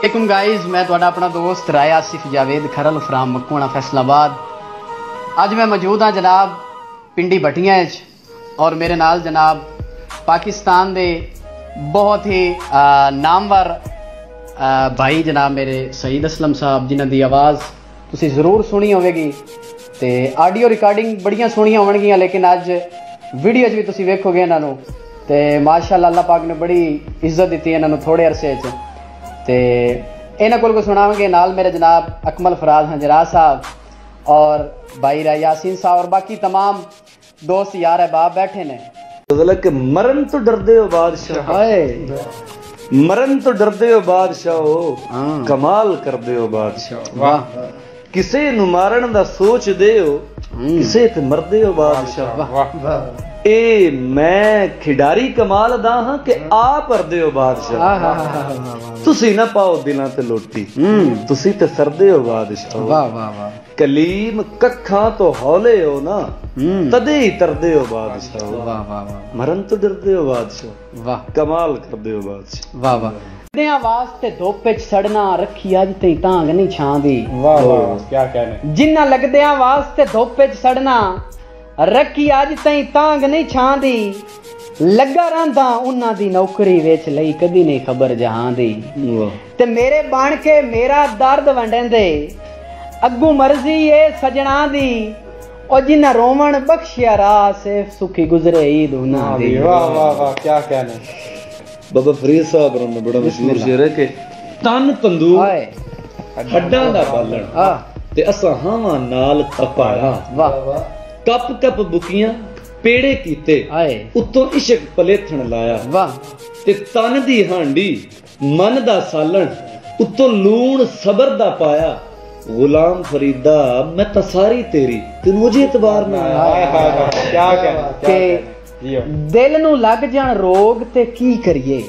वालेकुम गाइज, मैं तुहाडा अपना दोस्त राय आसिफ जावेद खरल फ्राम मक्कूआणा फैसलाबाद। अज मैं मौजूद हाँ जनाब पिंडी भट्टियां और मेरे नाल जनाब पाकिस्तान दे बहुत ही नामवर भाई जनाब मेरे सईद असलम साहब, जिन्हां दी आवाज़ तुसीं जरूर सुनी होवेगी ते आडियो रिकॉर्डिंग बड़ियां सोहणियां होणगियां, लेकिन अज वीडियो च भी तुसीं वेखोगे इन्हां नूं ते माशाअल्लाह अल्लाह पाक ने बड़ी इज्जत दी इन्हां नूं थोड़े अरसे च। ते इन्हां कोल सुनावांगे नाल मेरे जनाब अकमल फराज हंजरा साहब और भाई राय यासीन साहब और बाकी तमाम दोस्त यार अहबाब बैठे ने। मरन तो डरदे हो बादशाह, मरन तो डरदे हो बादशाह, कमाल करदे हो बादशाह। वाह, किसे नूं मारन दा सोच दे हो, किसे ते मरदे हो बादशाह। ए मैं खिडारी कमाल दा हां कि आप करदे हो बादशाह। तुसी ना पाओ दिलां ते लोटी, तुसी ते सरदे हो बादशाह। वाह वाह वाह। कलीम कखां तो हौले हो ना, तदे ही तरदे हो बादशाह। वाह वाह वाह। मरन तो डरदे हो बादशाह, वाह, कमाल करदे हो बादशाह। वाह वाह। लगदियां वास्ते धुप च सड़ना, रखी अज तई तांग नहीं छांदी। वाह वाह, क्या कहने। जिन्ना लगदियां वास्ते धुप च सड़ना, रखी अज तई तांग नहीं छांदी। लगा रहांदा उन्हां दी नौकरी विच लई कदी नहीं खबर जहां दी। ते मेरे बन के मेरा दर्द वंडेंदे, अग्गू मर्जी ए सजना दी। और जिन्ना रोमन बख्शिया राह सेफ सुखी गुजरे ईद उन्हां दी। वाह वाह वाह, क्या कहने। बाबा फरीद साहब ने बड़ा मशहूर शेर है कि तन तंदूर हड्डां दा बालण ते असां हावां नाल तपाया। वाह, कप कप बुकियां पेड़े कीते, उत्तों इश्क पलेथण लाया। वाह, ते तन दी हांडी मन दा सालण, उत्तों लूण सबर दा पाया। गुलाम फरीदा मैं तो सारी तेरी, तेन मुझे इतबार ना आया। क्या कहने। दिल नू लग जाण रोग ते की करिए।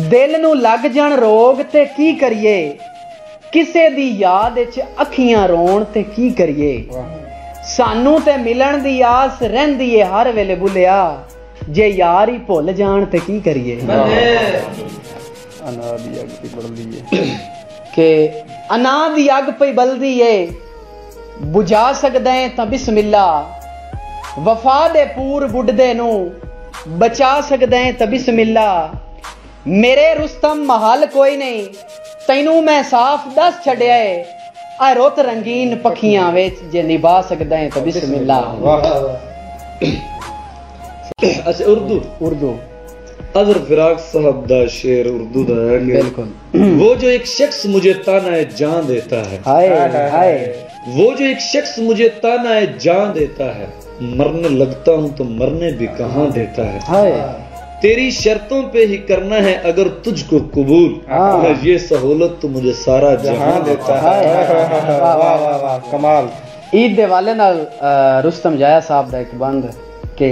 दिल नू लग जाण रोग ते की करिए। किसे दी याद विच अखियां रोण ते की करिए। सानू ते मिलन दी आस रहिंदी है हर वेले बुलिया, जे यार ही भुल जाण ते की करिए। अना दी अग पई बलदी है के अना दी अग पई बलदी है, बुझा सकदा है तां बिस्मिल्ला। वफा दे पूर बुढ़दे नू बचा सकदा है तां बिस्मिल्ला। मेरे रुस्तम महल कोई नहीं, तैनू मैं साफ दस छड़िया है। आ रुत रंगीन पखियां विच जे निभा सकदा है तां बिस्मिल्ला। अच्छा उर्दू अजर फिराक साहब दा शेर उर्दू दा है कि बिल्कुल। वो जो एक शख्स मुझे ताना जान देता है, हाय हाय, वो जो एक शख्स मुझे ताना जान देता है, मरने लगता हूं तो मरने भी कहां देता है। हाय, तेरी शर्तों पे ही करना है अगर तुझको कबूल, ये सहूलत तो मुझे सारा जहां देता है। वाह वाह वाह, कमाल। ईद दे वाले नाल रुस्तम जाया साहब दा एक बंद के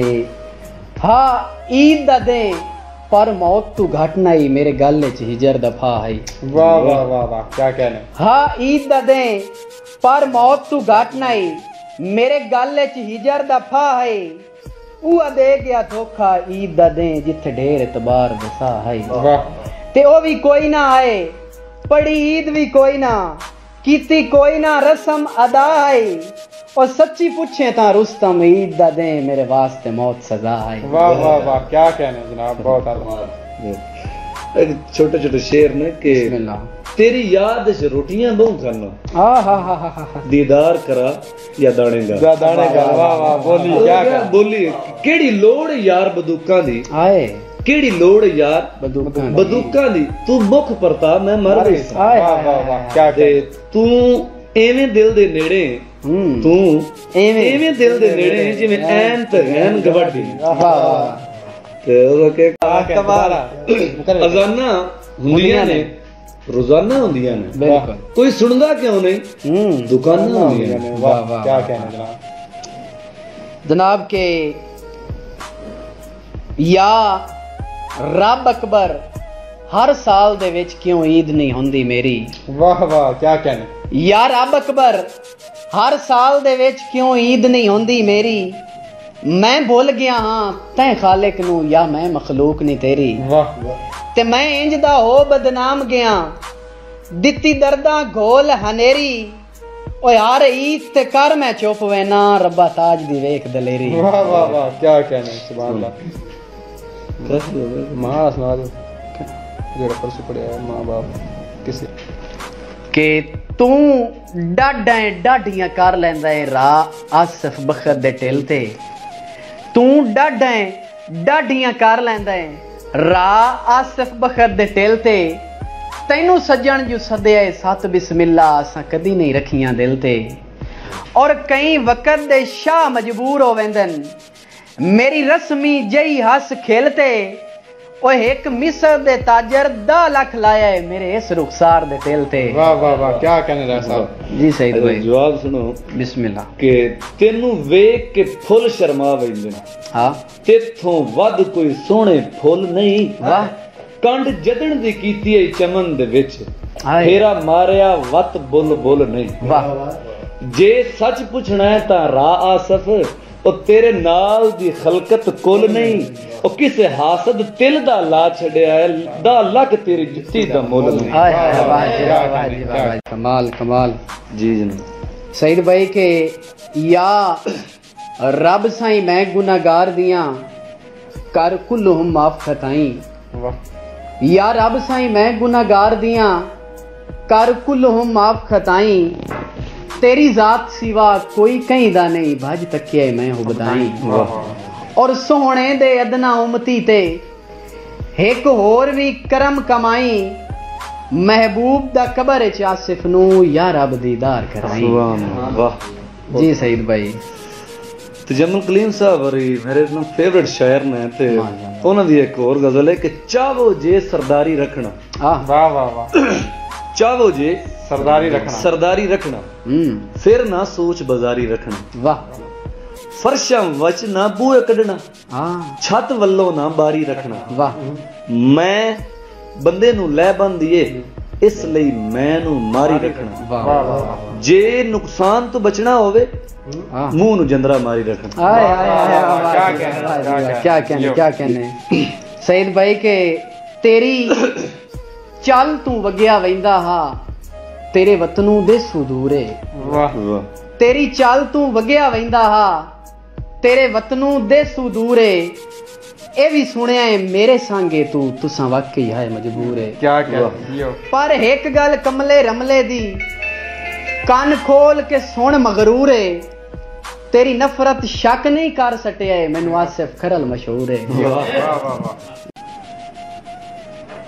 हा ईद दा दे पर मौत तू घट नहीं, मेरे गल च हिजर दफा आई। वाह वाह वाह वाह, क्या कहने। हा ईद दा दे पर मौत तू घट नहीं, मेरे गल च हिजर दफा है। ऊआ दे गया धोखा ईद दा दे, जिथे ढेर इतबार दसा है। ते ओ भी कोई ना आए, पड़ी ईद भी कोई ना, कीती कोई ना रस्म अदा है। और सच्ची पूछे ता रुस्तम ईद दा दे, मेरे वास्ते मौत सजा है। वाह वाह वाह, क्या कहने जनाब, बहुत आला। छोटे छोटे शेर ने कि तेरी याद च रोटियां बहु खाना, दीदार करा या दानेगा दानेगा। वाह वाह, बोली क्या कहने। बोली केड़ी लोड़ यार बंदूकां दी, आए केड़ी लोड़ यार बंदूकां दी, तू मुख परता मैं मर गई। वाह वाह वाह, क्या कहने। तू एवें दिल दे नेड़े, तू एवें दिल दे नेड़े जिवें ऐन ते गैन गवाडी। ते ओह के अजाना हुंदियां ने, रोजाना हुंदियां ने, बिल्कुल। कोई सुनदा क्यों नहीं, दुकानां हुंदियां ने। वाह वाह, क्या कहने जनाब। जनाब के या रब अकबर हर साल दे विच क्यों ईद नहीं हुंदी मेरी। वाह वाह, क्या कहने। या रब अकबर हर साल दे विच क्यों ईद नहीं हुंदी मेरी। मैं भुल गया हाँ तैं खालिक नू या मैं मखलूक नहीं तेरी ते मैं इंज दा हो बदनाम गया दित्ती दर्दा घोल हनेरी ओ यार ईद ते कर मैं चुप वैना रब्बा ताज दी वेख दलेरी। वाह वाह वाह क्या कहना है सुभान अल्लाह। महारा सुना दो जो परसों पढ़िया है माँ बाप किसी कि तू डाढियां कर लैंदा है रा आसिफ बखत दे टिल ते तू डाढियां कर लैंदा है रा आसिफ बखत दे टिल ते तैनू सज्जन जो सदे सत बिस्मिल्ला असां कदी नहीं रखियां दिल ते और कई वक्त दे शाह मजबूर हो वेंदन मेरी रस्मी जई हस खेलते ओ एक मिस्र दे ताजर 10 लाख लाया है मेरे इस रुखसार दे तेल ते। वाह वाह वाह क्या कहने रहा साहब। जी सईद भाई जवाब सुनो बिस्मिल्लाह कि तेनू वेख के फुल शर्मा वेंदे हाँ तेथों वध कोई सोहणे फुल नहीं वाह कंड जदन दी कीती है चमन दे विच हाय फेरा मारिया वत बुल बुल नहीं वाह जे सच पुछना है तां रा आसफ ओ तेरे नाल दी खलकत कुल नहीं ओ किसे हासद तिल दा ला छड़िया है 10 लाख तेरी जुत्ती दा मुल नहीं। हाय हाय वाह जी वाह जी वाह कमाल कमाल। जी जनाब सईद भाई के या रब साईं मैं गुनाहगार दियां कर कुल्लुहुम माफ खताई या रब साईं मैं गुनाहगार दियां कर कुल्लुहुम माफ खताई तेरी जात सिवा कोई कहीं दा नहीं भज तकिया मैं हो बधाई और सोहणे दे अदना उमती ते एक होर भी करम कमाई महबूब दा कबर च आसिफ नू या रब दीदार कराई। सुभान वाह जी सईद भाई तजम्मुल कलीम साहब वरी मेरे ना फेवरेट शायर ने ते उन्हां दी एक और गजल है कि चावो जे सरदारी रखना वाह वाह वाह चावो जे सरदारी रखना फिर ना सोच बाजारी रखना वाह फर्शां वच ना बूहे कढना हाँ छत वल्लों ना बारी रखना वाह मैं बंदे नू लै बंदिए इस लई मैं नू मारी रखना वाह जे नुकसान तो बचना होवे मुंह नू जंदरा मारी रखना। आय आय क्या कहने सईद भाई के तेरी चल तू वग्या वैंदा हा तेरे वतनू देसू दूरे वाह तेरी चाल तू वग्या वैंदा हा तेरे वतनू देसू दूरे ए भी सुनिया है मेरे संगे तू तुसां वाकई है मजबूर है। क्या पर एक गल कमले रमले दी कान खोल के सुन मगरूर है तेरी नफरत शक नहीं कर सटिया है मैनू आसिफ खरल मशहूर है।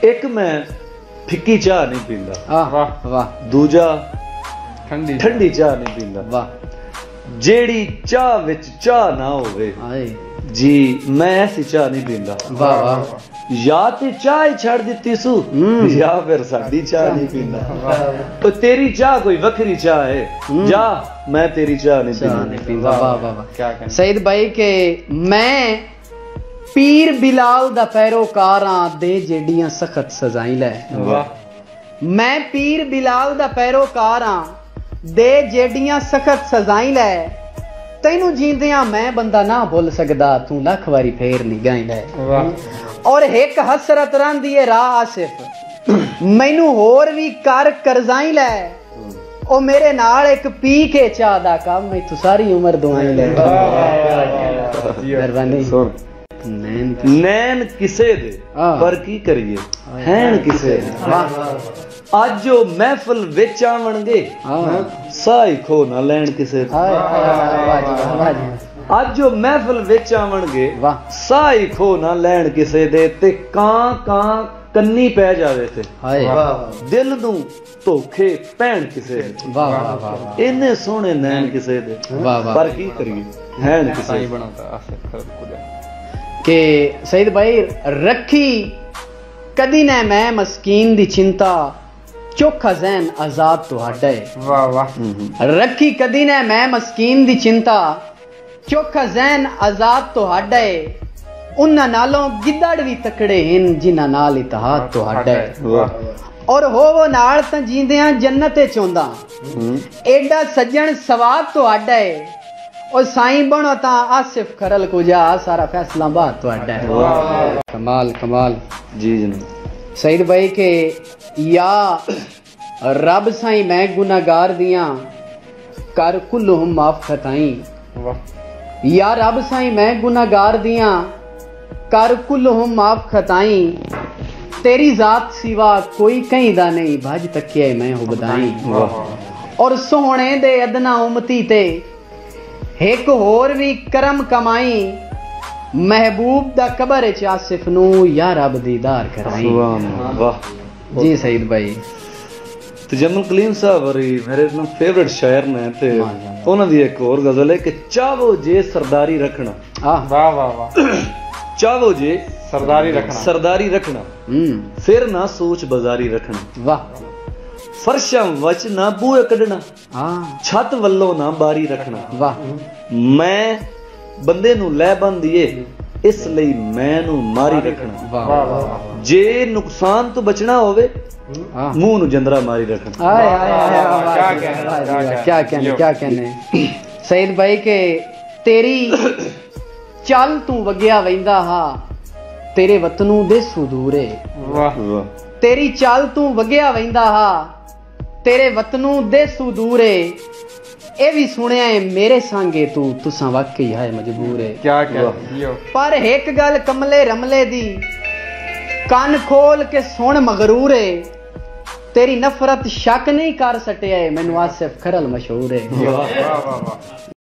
एक मैं फिक्की चाह नहीं पींदा वाह वाह दूजा ठंडी चाह नहीं पींदा वाह जेड़ी चाह विच चाह ना होवे जी मैं ऐसी चाह नहीं पींदा वाह वाह या ते चाह ही छड़ दित्ती सू या फिर साडी चाह नहीं पींदा तो तेरी चाह कोई वखरी चाह है जा मैं तेरी चाह नहीं पींदा। वाह वाह वाह सईद भाई के मैं पीर बिलाल दा पैरोकार हां दे जेडियां सख्त सजाई लै मैं पीर बिलाल दा पैरोकार हां दे जेडियां सख्त सजाई लै तैनू जींदियां मैं बंदा ना भुल सकदा तू लख वारी फेर निगाही लै और एक हसरत रंदी है रा आसिफ मैनू होर भी कर करजाई लै ओ मेरे नाल एक पी के चाह दा काम मैं तू सारी उम्र दुआई लै। मेहरबानी नैन किसे दे पर की करिए हैन किसे दे अज जो महफिल विच आवणगे साई खो ना लैण किसे दे अज जो महफिल विच आवणगे साई खो ना लैण किसे दे ते कां कां ਕੰਨੀ ਪੈ ਜਾਵੇ ਤੇ ਹਾਏ ਦਿਲ ਨੂੰ ਧੋਖੇ ਪੈਣ ਕਿਸੇ ਦੇ ਵਾਹ ਵਾਹ ਵਾਹ ਇੰਨੇ ਸੋਹਣੇ ਨੈਣ ਕਿਸੇ ਦੇ ਵਾਹ ਵਾਹ ਪਰ ਕੀ ਕਰੀਏ ਹੈਣ ਕਿਸੇ ਹੀ ਬਣਾਤਾ ਆਸਰ ਖਰਬ ਕੁਦਾ ਕਿ ਸਈਦ ਭਾਈ ਰੱਖੀ ਕਦੀ ਨਾ ਮੈਂ ਮਸਕੀਨ ਦੀ ਚਿੰਤਾ ਚੋਖਾ ਜ਼ੈਨ ਆਜ਼ਾਦ ਤੁਹਾਡਾ ਹੈ ਵਾਹ ਵਾਹ ਰੱਖੀ ਕਦੀ ਨਾ ਮੈਂ ਮਸਕੀਨ ਦੀ ਚਿੰਤਾ ਚੋਖਾ ਜ਼ੈਨ ਆਜ਼ਾਦ ਤੁਹਾਡਾ ਹੈ उन्हां नालों गिद्दड़ भी तकड़े हैं जिन्हां नाल इतिहाद तुहाडा है और होवो नाल तां जींदियां जन्नत च होंदा एडा सज्जन सवाद तुहाडा है اور سائیں بنو تا آصف کھرل کو جا سارا فیصلہ بات تو اڈا ہے کمال کمال جی جناب سعید بھائی کہ یا رب سائیں میں گناہگار دیاں کر کلہم معاف خطائیں یا رب سائیں میں گناہگار دیاں کر کلہم معاف خطائیں تیری ذات سوا کوئی کہیں دا نہیں بھج تکیے میں ہو بدائیں اور سونے دے ادنا امتی تے ایک ہور بھی کرم کمائیں محبوب دا قبر چ آصف نو یا رب دیدار کرائیں واہ جی سعید بھائی تو جمل کلیم صاحب میرے فیورٹ شاعر نے تے انہاں دی ایک اور غزل ہے کہ چاہو جے سرداری رکھنا واہ واہ واہ چاہو جے سرداری رکھنا پھر نہ سوچ بازاری رکھنا واہ فرشاں وچ نہ بوئے کڈنا چھت ولو نہ باری رکھنا واہ میں بندے نو لے بندیے اس لئی میں نو ماری رکھنا واہ جے نقصان تو بچنا ہوئے منہ نو جندرا ماری رکھنا کیا کہنے سعید بھائی کہ تیری چل تو وگیا ویندا ہا تیرے وطنوں دے سدورے تیری چل تو وگیا ویندا ہا تیرے وطنوں دے سدورے اے بھی سنیا ہے میرے سانگے تو تساں واقعی ہے مجبور ہے کیا پر ایک گل کملے رملے دی کان کھول کے سن مغرور ہے تیری نفرت شک نہیں کر سٹیا ہے مینوں آصف کھرل مشہور ہے